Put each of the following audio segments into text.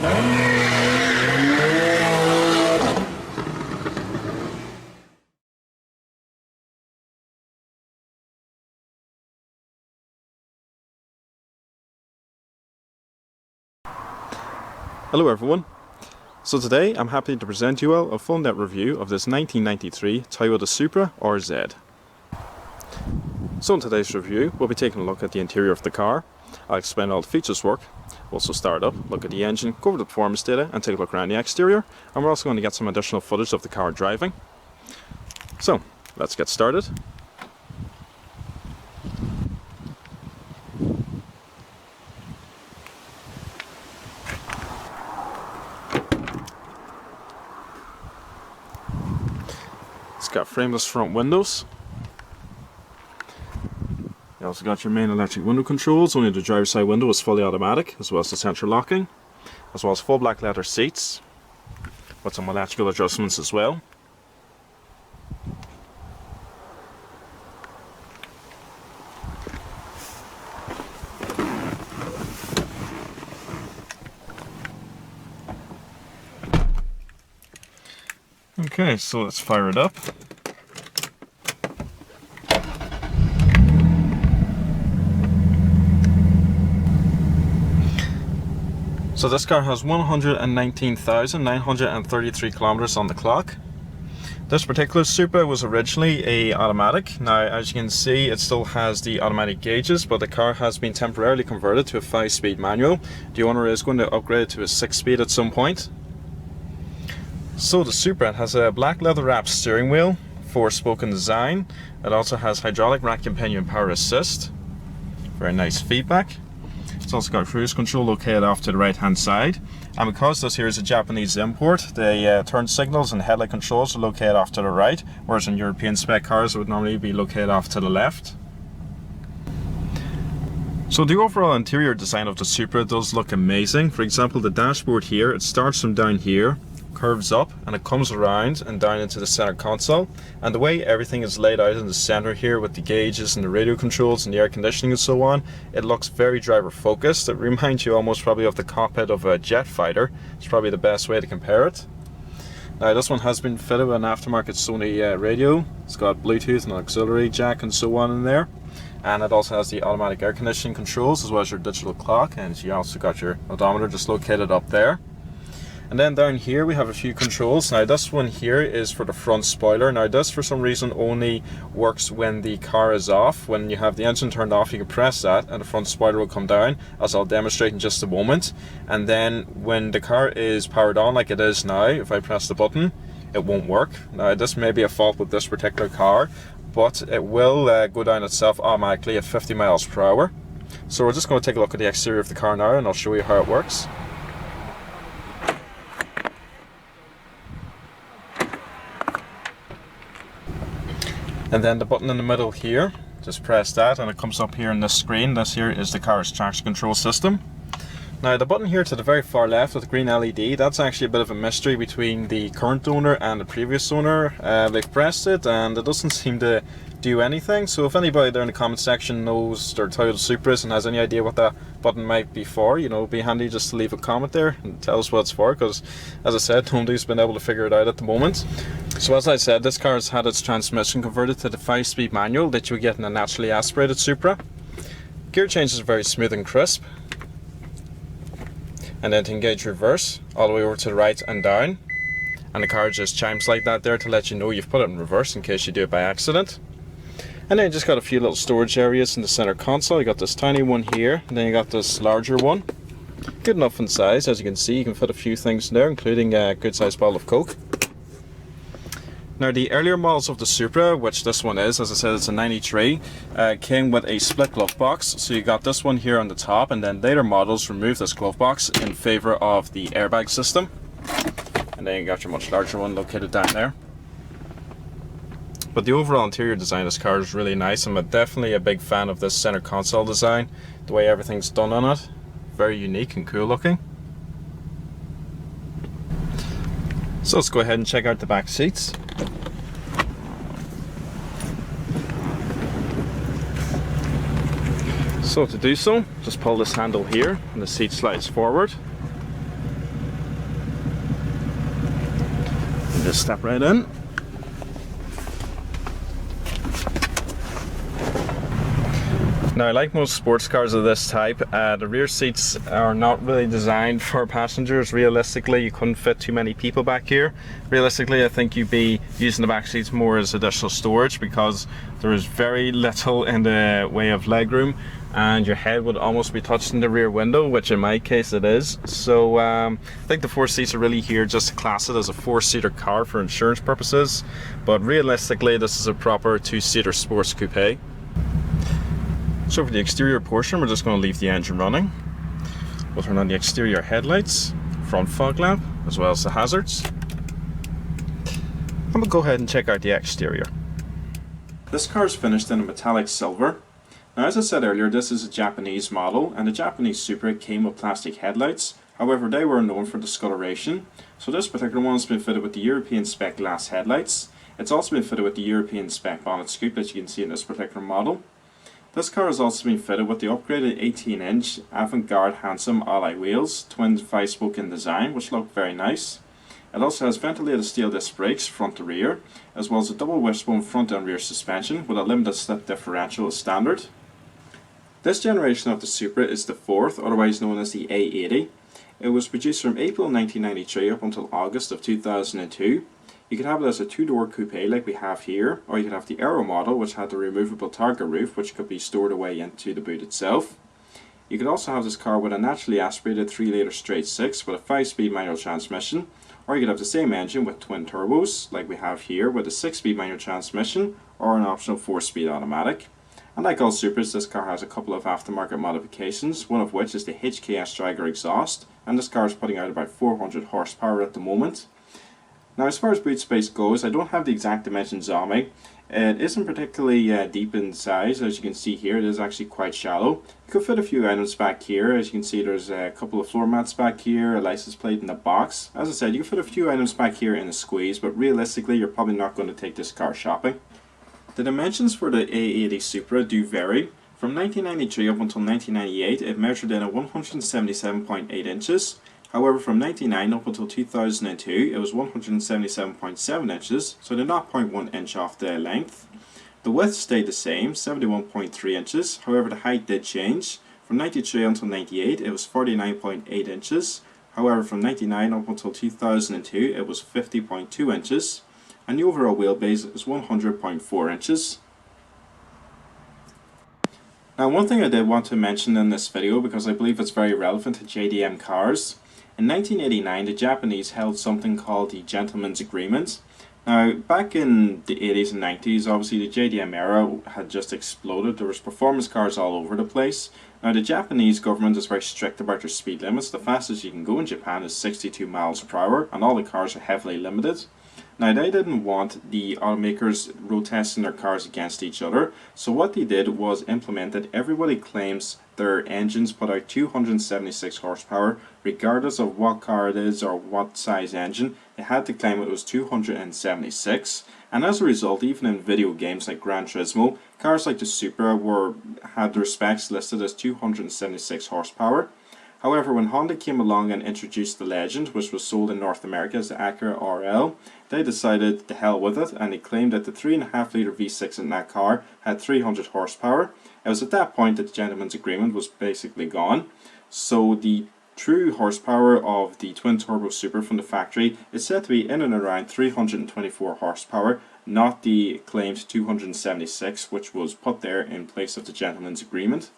Hello everyone. So today I'm happy to present you all a full depth review of this 1993 Toyota Supra RZ. So in today's review we'll be taking a look at the interior of the car. I'll explain all the features work, we'll also start up, look at the engine, go over the performance data and take a look around the exterior, and we're also going to get some additional footage of the car driving. So let's get started. It's got frameless front windows. You also got your main electric window controls. Only the driver's side window is fully automatic, as well as the central locking, as well as full black leather seats with some electrical adjustments as well. Okay, so let's fire it up. So this car has 119,933 kilometers on the clock. This particular Supra was originally an automatic. Now, as you can see, it still has the automatic gauges, but the car has been temporarily converted to a 5-speed manual. The owner is going to upgrade it to a 6-speed at some point. So the Supra has a black leather wrapped steering wheel, 4-spoke design. It also has hydraulic rack and pinion power assist. Very nice feedback. It's also got cruise control located off to the right hand side. And because this here is a Japanese import, the turn signals and headlight controls are located off to the right, whereas in European spec cars it would normally be located off to the left. So the overall interior design of the Supra does look amazing. For example, the dashboard here, it starts from down here, curves up, and it comes around and down into the center console. And the way everything is laid out in the center here with the gauges and the radio controls and the air conditioning and so on, it looks very driver focused. It reminds you almost probably of the cockpit of a jet fighter. It's probably the best way to compare it. Now this one has been fitted with an aftermarket Sony radio. It's got Bluetooth and auxiliary jack and so on in there. And it also has the automatic air conditioning controls as well as your digital clock, and you also got your odometer just located up there. And then down here we have a few controls. Now this one here is for the front spoiler. Now this for some reason only works when the car is off. When you have the engine turned off, you can press that and the front spoiler will come down, as I'll demonstrate in just a moment. And then when the car is powered on like it is now, if I press the button, it won't work. Now this may be a fault with this particular car, but it will go down itself automatically at 50 miles per hour. So we're just going to take a look at the exterior of the car now and I'll show you how it works. And then the button in the middle here, just press that and it comes up here on this screen. This here is the car's traction control system. Now the button here to the very far left with the green LED, that's actually a bit of a mystery between the current owner and the previous owner. They've pressed it and it doesn't seem to do anything. So if anybody there in the comment section knows their Toyota Supras and has any idea what that button might be for, you know, it'd be handy just to leave a comment there and tell us what it's for, because as I said, nobody's been able to figure it out at the moment. So as I said, this car has had its transmission converted to the 5-speed manual that you would get in a naturally aspirated Supra. Gear changes are very smooth and crisp. And then to engage reverse, all the way over to the right and down. And the car just chimes like that there to let you know you've put it in reverse in case you do it by accident. And then you just got a few little storage areas in the center console. You got this tiny one here, and then you got this larger one. Good enough in size, as you can see. You can fit a few things in there, including a good sized bottle of Coke. Now the earlier models of the Supra, which this one is, as I said, it's a 93, came with a split glove box. So you got this one here on the top, and then later models removed this glove box in favor of the airbag system. And then you got your much larger one located down there. But the overall interior design of this car is really nice. I'm definitely a big fan of this center console design. The way everything's done on it, very unique and cool looking. So let's go ahead and check out the back seats. So to do so, just pull this handle here and the seat slides forward. just step right in. Now, like most sports cars of this type, the rear seats are not really designed for passengers. Realistically, you couldn't fit too many people back here. Realistically, I think you'd be using the back seats more as additional storage because there is very little in the way of legroom, and your head would almost be touching the rear window, which in my case it is. So I think the 4 seats are really here just to class it as a 4-seater car for insurance purposes, but realistically this is a proper 2-seater sports coupe. So for the exterior portion, we're just going to leave the engine running. We'll turn on the exterior headlights, front fog lamp, as well as the hazards. And we'll go ahead and check out the exterior. This car is finished in a metallic silver. Now, as I said earlier, this is a Japanese model, and the Japanese Supra came with plastic headlights. However, they were known for discoloration. So this particular one has been fitted with the European spec glass headlights. It's also been fitted with the European spec bonnet scoop that you can see in this particular model. This car has also been fitted with the upgraded 18-inch avant-garde handsome alloy wheels, twin 5-spoke in design, which look very nice. It also has ventilated steel disc brakes front to rear, as well as a double wishbone front and rear suspension with a limited slip differential as standard. This generation of the Supra is the 4th, otherwise known as the A80. It was produced from April 1993 up until August of 2002. You could have it as a 2-door coupe like we have here, or you could have the Aero model, which had the removable targa roof, which could be stored away into the boot itself. You could also have this car with a naturally aspirated 3-litre straight 6 with a 5-speed manual transmission, or you could have the same engine with twin turbos like we have here with a 6-speed manual transmission or an optional 4-speed automatic. And like all Supras, this car has a couple of aftermarket modifications, one of which is the HKS Striker exhaust, and this car is putting out about 400 horsepower at the moment. Now, as far as boot space goes, I don't have the exact dimensions on me. It isn't particularly deep in size. As you can see here, it is actually quite shallow. You could fit a few items back here. As you can see, there's a couple of floor mats back here, a license plate in the box. As I said, you can fit a few items back here in a squeeze, but realistically, you're probably not going to take this car shopping. The dimensions for the A80 Supra do vary. From 1993 up until 1998, it measured in at 177.8 inches. However, from 1999 up until 2002, it was 177.7 inches, so they're not 0.1 inch off the length. The width stayed the same, 71.3 inches, however the height did change. From 93 until 98, it was 49.8 inches. However, from 99 up until 2002, it was 50.2 inches. And the overall wheelbase is 100.4 inches. Now, one thing I did want to mention in this video, because I believe it's very relevant to JDM cars. In 1989, the Japanese held something called the Gentleman's Agreement. Now, back in the 80s and 90s, obviously the JDM era had just exploded. There was performance cars all over the place. Now, the Japanese government is very strict about their speed limits. The fastest you can go in Japan is 62 miles per hour, and all the cars are heavily limited. Now, they didn't want the automakers road testing their cars against each other, so what they did was implement that everybody claims their engines put out 276 horsepower, regardless of what car it is or what size engine. They had to claim it was 276, and as a result, even in video games like Gran Turismo, cars like the Supra had their specs listed as 276 horsepower. However, when Honda came along and introduced the Legend, which was sold in North America as the Acura RL, they decided to hell with it, and they claimed that the 3.5 litre V6 in that car had 300 horsepower. It was at that point that the Gentleman's Agreement was basically gone. So the true horsepower of the twin turbo Supra from the factory is said to be in and around 324 horsepower, not the claimed 276, which was put there in place of the Gentleman's Agreement.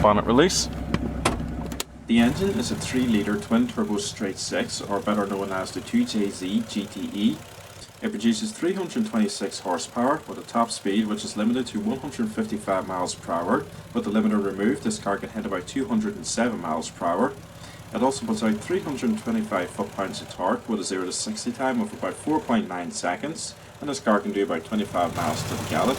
bonnet release. The engine is a 3-litre twin-turbo straight 6, or better known as the 2JZ-GTE. It produces 326 horsepower with a top speed which is limited to 155 miles per hour. With the limiter removed, this car can hit about 207 miles per hour. It also puts out 325 foot-pounds of torque with a 0 to 60 time of about 4.9 seconds, and this car can do about 25 miles to the gallon.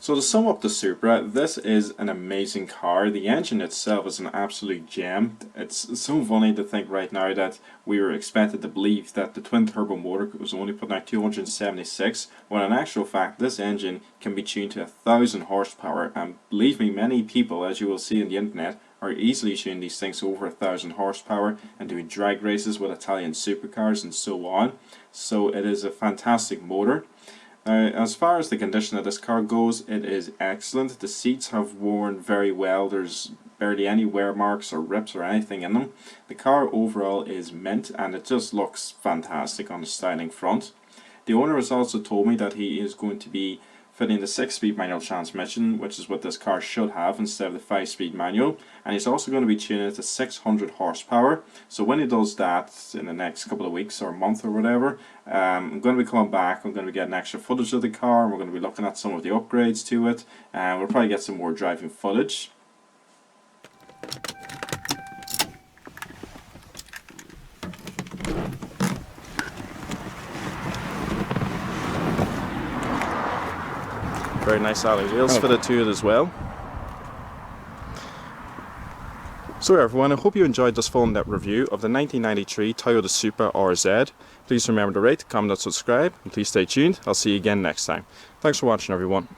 So to sum up the Supra, this is an amazing car. The engine itself is an absolute gem. It's so funny to think right now that we were expected to believe that the twin turbo motor was only putting out 276, when in actual fact this engine can be tuned to 1000 horsepower, and believe me, many people, as you will see on the internet, are easily tuning these things over 1000 horsepower and doing drag races with Italian supercars and so on. So it is a fantastic motor. As far as the condition of this car goes, it is excellent. The seats have worn very well. There's barely any wear marks or rips or anything in them. The car overall is mint and it just looks fantastic on the styling front. The owner has also told me that he is going to be fitting the 6-speed manual transmission, which is what this car should have instead of the 5-speed manual, and he's also going to be tuning it to 600 horsepower. So when he does that in the next couple of weeks or a month or whatever, I'm going to be coming back, I'm going to be getting extra footage of the car, and we're going to be looking at some of the upgrades to it, and we'll probably get some more driving footage. Very nice alloy wheels fitted to it as well. So everyone, I hope you enjoyed this full in-depth review of the 1993 Toyota Supra RZ. Please remember to rate, comment and subscribe, and please stay tuned. I'll see you again next time. Thanks for watching everyone.